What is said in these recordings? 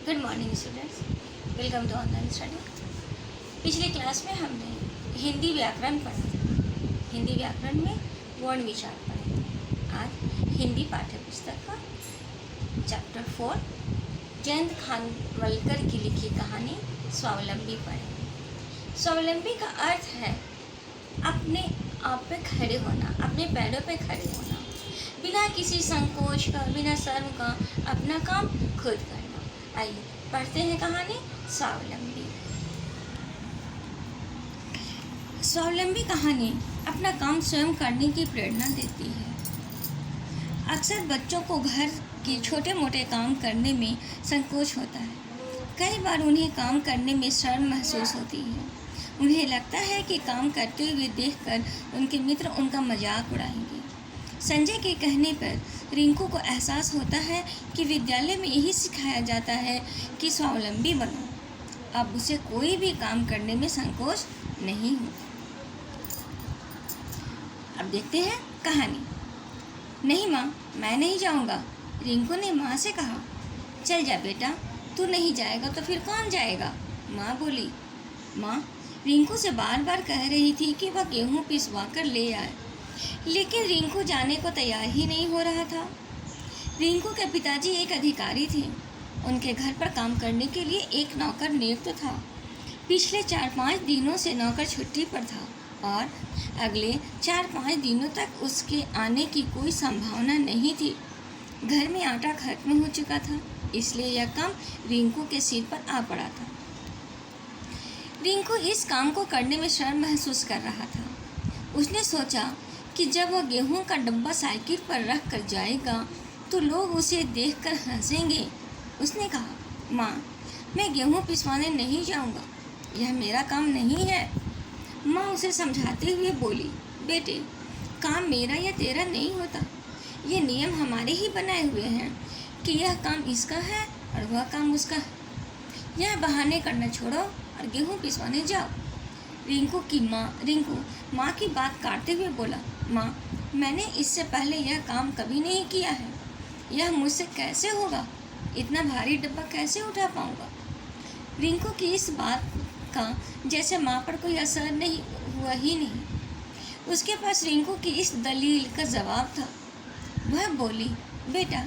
Good morning students, welcome to online study. पिछले class में हमने हिंदी व्याकरण पढ़ा। हिंदी व्याकरण में वर्ण विचार पढ़े। आज हिंदी पाठ्य पुस्तक का चैप्टर 4 जयंत खानवलकर की लिखी कहानी स्वावलंबी पढ़े। स्वावलंबी का अर्थ है अपने आप पे खड़े होना, अपने पैरों पे खड़े होना, बिना किसी संकोच का, बिना शर्म का अपना काम खुद करना। आइए पढ़ते हैं कहानी स्वावलंबी। स्वावलंबी कहानी अपना काम स्वयं करने की प्रेरणा देती है। अक्सर बच्चों को घर के छोटे मोटे काम करने में संकोच होता है। कई बार उन्हें काम करने में शर्म महसूस होती है। उन्हें लगता है कि काम करते हुए देखकर उनके मित्र उनका मजाक उड़ाएंगे। संजय के कहने पर रिंकू को एहसास होता है कि विद्यालय में यही सिखाया जाता है कि स्वावलंबी बनो। अब उसे कोई भी काम करने में संकोच नहीं होता। अब देखते हैं कहानी। नहीं माँ, मैं नहीं जाऊँगा, रिंकू ने माँ से कहा। चल जा बेटा, तू नहीं जाएगा तो फिर कौन जाएगा? माँ बोली। माँ रिंकू से बार बार कह रही थी कि वह गेहूँ पिसवा कर ले आए, लेकिन रिंकू जाने को तैयार ही नहीं हो रहा था। रिंकू के पिताजी एक अधिकारी थे। उनके घर पर काम करने के लिए एक नौकर नियुक्त था। पिछले 4-5 दिनों से नौकर छुट्टी पर था और अगले 4-5 दिनों तक उसके आने की कोई संभावना नहीं थी। घर में आटा खत्म हो चुका था, इसलिए यह काम रिंकू के सिर पर आ पड़ा था। रिंकू इस काम को करने में शर्म महसूस कर रहा था। उसने सोचा कि जब वह गेहूं का डब्बा साइकिल पर रख कर जाएगा तो लोग उसे देखकर हंसेंगे। उसने कहा, माँ मैं गेहूं पिसवाने नहीं जाऊंगा, यह मेरा काम नहीं है। माँ उसे समझाते हुए बोली, बेटे काम मेरा या तेरा नहीं होता, ये नियम हमारे ही बनाए हुए हैं कि यह काम इसका है और वह काम उसका है। यह बहाने करना छोड़ो और गेहूँ पिसवाने जाओ। रिंकू माँ की बात काटते हुए बोला, माँ मैंने इससे पहले यह काम कभी नहीं किया है, यह मुझसे कैसे होगा? इतना भारी डब्बा कैसे उठा पाऊँगा? रिंकू की इस बात का जैसे माँ पर कोई असर नहीं हुआ ही नहीं। उसके पास रिंकू की इस दलील का जवाब था। वह बोली, बेटा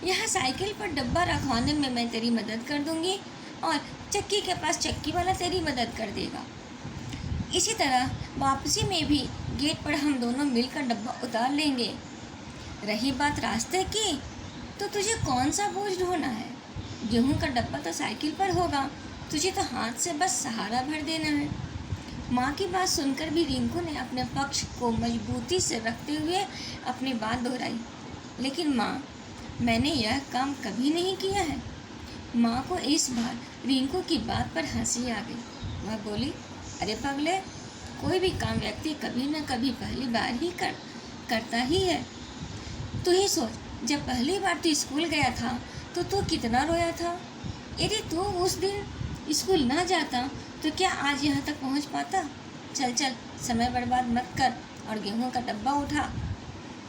यहाँ साइकिल पर डब्बा रखवाने में मैं तेरी मदद कर दूँगी और चक्की के पास चक्की वाला तेरी मदद कर देगा। इसी तरह वापसी में भी गेट पर हम दोनों मिलकर डब्बा उतार लेंगे। रही बात रास्ते की, तो तुझे कौन सा बोझ ढोना है? गेहूं का डब्बा तो साइकिल पर होगा, तुझे तो हाथ से बस सहारा भर देना है। माँ की बात सुनकर भी रिंकू ने अपने पक्ष को मजबूती से रखते हुए अपनी बात दोहराई, लेकिन माँ मैंने यह काम कभी नहीं किया है। माँ को इस बार रिंकू की बात पर हंसी आ गई। वह बोली, अरे पगले, कोई भी काम व्यक्ति कभी न कभी पहली बार ही करता ही है। तू ही सोच, जब पहली बार तू स्कूल गया था तो तू कितना रोया था। यदि तू उस दिन स्कूल ना जाता तो क्या आज यहाँ तक पहुँच पाता? चल चल, समय बर्बाद मत कर और गेहूँ का डब्बा उठा।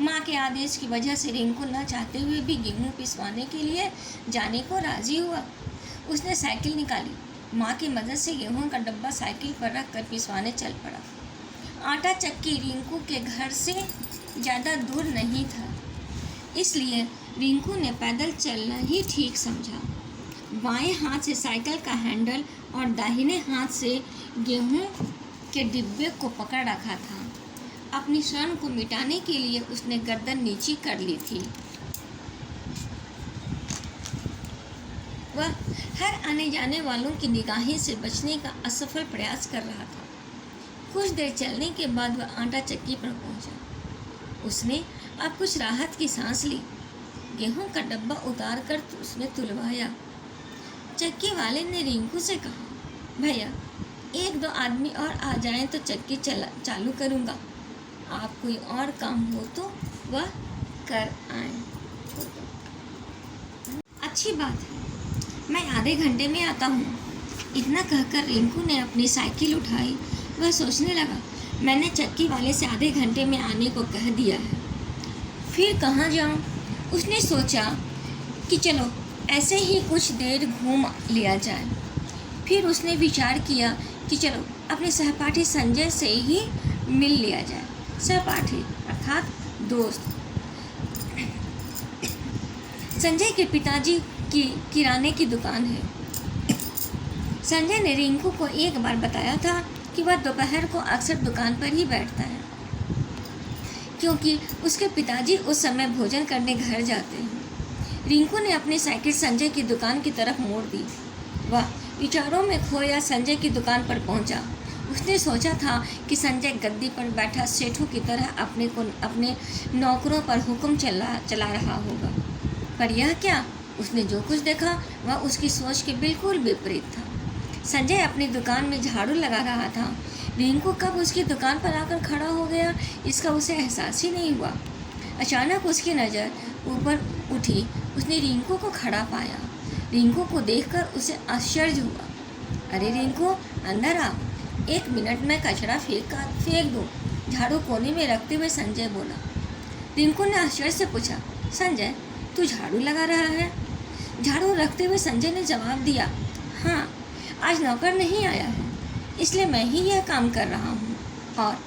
माँ के आदेश की वजह से रिंकू न चाहते हुए भी गेहूँ पिसवाने के लिए जाने को राजी हुआ। उसने साइकिल निकाली। माँ की मदद से गेहूं का डब्बा साइकिल पर रख कर पिसवाने चल पड़ा। आटा चक्की रिंकू के घर से ज़्यादा दूर नहीं था, इसलिए रिंकू ने पैदल चलना ही ठीक समझा। बाएं हाथ से साइकिल का हैंडल और दाहिने हाथ से गेहूं के डिब्बे को पकड़ रखा था। अपनी शर्म को मिटाने के लिए उसने गर्दन नीची कर ली थी। वह हर आने जाने वालों की निगाहें से बचने का असफल प्रयास कर रहा था। कुछ देर चलने के बाद वह आटा चक्की पर पहुंचा। उसने अब कुछ राहत की सांस ली। गेहूं का डब्बा उतार कर उसने तुलवाया। चक्की वाले ने रिंकू से कहा, भैया 1-2 आदमी और आ जाएं तो चक्की चालू करूँगा। आप कोई और काम हो तो वह कर आए। अच्छी बात है, मैं आधे घंटे में आता हूँ। इतना कहकर रिंकू ने अपनी साइकिल उठाई। वह सोचने लगा, मैंने चक्की वाले से आधे घंटे में आने को कह दिया है, फिर कहाँ जाऊँ? उसने सोचा कि चलो ऐसे ही कुछ देर घूम लिया जाए। फिर उसने विचार किया कि चलो अपने सहपाठी संजय से ही मिल लिया जाए। सहपाठी अर्थात दोस्त। संजय के पिताजी की किराने की दुकान है। संजय ने रिंकू को एक बार बताया था कि वह दोपहर को अक्सर दुकान पर ही बैठता है, क्योंकि उसके पिताजी उस समय भोजन करने घर जाते हैं। रिंकू ने अपनी साइकिल संजय की दुकान की तरफ मोड़ दी। वह विचारों में खोया संजय की दुकान पर पहुंचा। उसने सोचा था कि संजय गद्दी पर बैठा सेठों की तरह अपने नौकरों पर हुक्म चला रहा होगा, पर यह क्या, उसने जो कुछ देखा वह उसकी सोच के बिल्कुल विपरीत था। संजय अपनी दुकान में झाड़ू लगा रहा था। रिंकू कब उसकी दुकान पर आकर खड़ा हो गया, इसका उसे एहसास ही नहीं हुआ। अचानक उसकी नज़र ऊपर उठी। उसने रिंकू को खड़ा पाया। रिंकू को देखकर उसे आश्चर्य हुआ। अरे रिंकू, अंदर आ, 1 मिनट में कचरा फेंक दूँ, झाड़ू कोने में रखते हुए संजय बोला। रिंकू ने आश्चर्य से पूछा, संजय तू झाड़ू लगा रहा है? झाड़ू रखते हुए संजय ने जवाब दिया, हाँ, आज नौकर नहीं आया है, इसलिए मैं ही यह काम कर रहा हूँ। और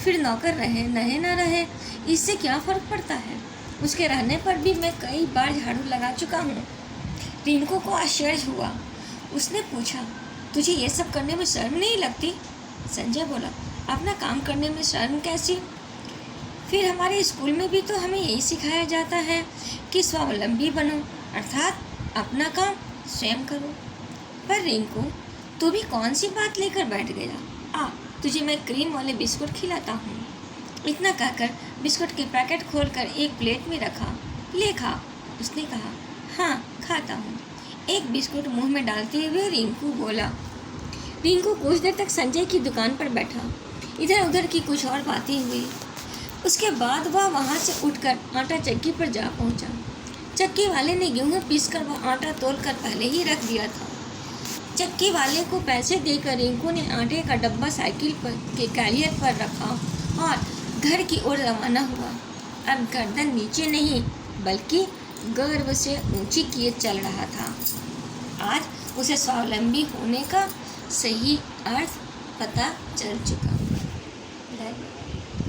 फिर नौकर रहे न रहे, इससे क्या फ़र्क पड़ता है? उसके रहने पर भी मैं कई बार झाड़ू लगा चुका हूँ। रिंकू को आश्चर्य हुआ। उसने पूछा, तुझे ये सब करने में शर्म नहीं लगती? संजय बोला, अपना काम करने में शर्म कैसी? फिर हमारे स्कूल में भी तो हमें यही सिखाया जाता है कि स्वावलंबी बनो, अर्थात अपना काम स्वयं करो। पर रिंकू, तू भी कौन सी बात लेकर बैठ गया? आ, तुझे मैं क्रीम वाले बिस्कुट खिलाता हूँ। इतना कहकर बिस्कुट के पैकेट खोलकर एक प्लेट में रखा। ले खा, उसने कहा। हाँ, खाता हूँ। एक बिस्कुट मुंह में डालते हुए रिंकू बोला। रिंकू कुछ देर तक संजय की दुकान पर बैठा। इधर उधर की कुछ और बातें हुई। उसके बाद वह वहाँ से उठकर आटा चक्की पर जा पहुँचा। चक्की वाले ने गेहूँ पीसकर वह आटा तोलकर पहले ही रख दिया था। चक्की वाले को पैसे देकर रिंकू ने आटे का डब्बा साइकिल के कैरियर पर रखा और घर की ओर रवाना हुआ। अब गर्दन नीचे नहीं बल्कि गर्व से ऊंची किए चल रहा था। आज उसे स्वावलंबी होने का सही अर्थ पता चल चुका।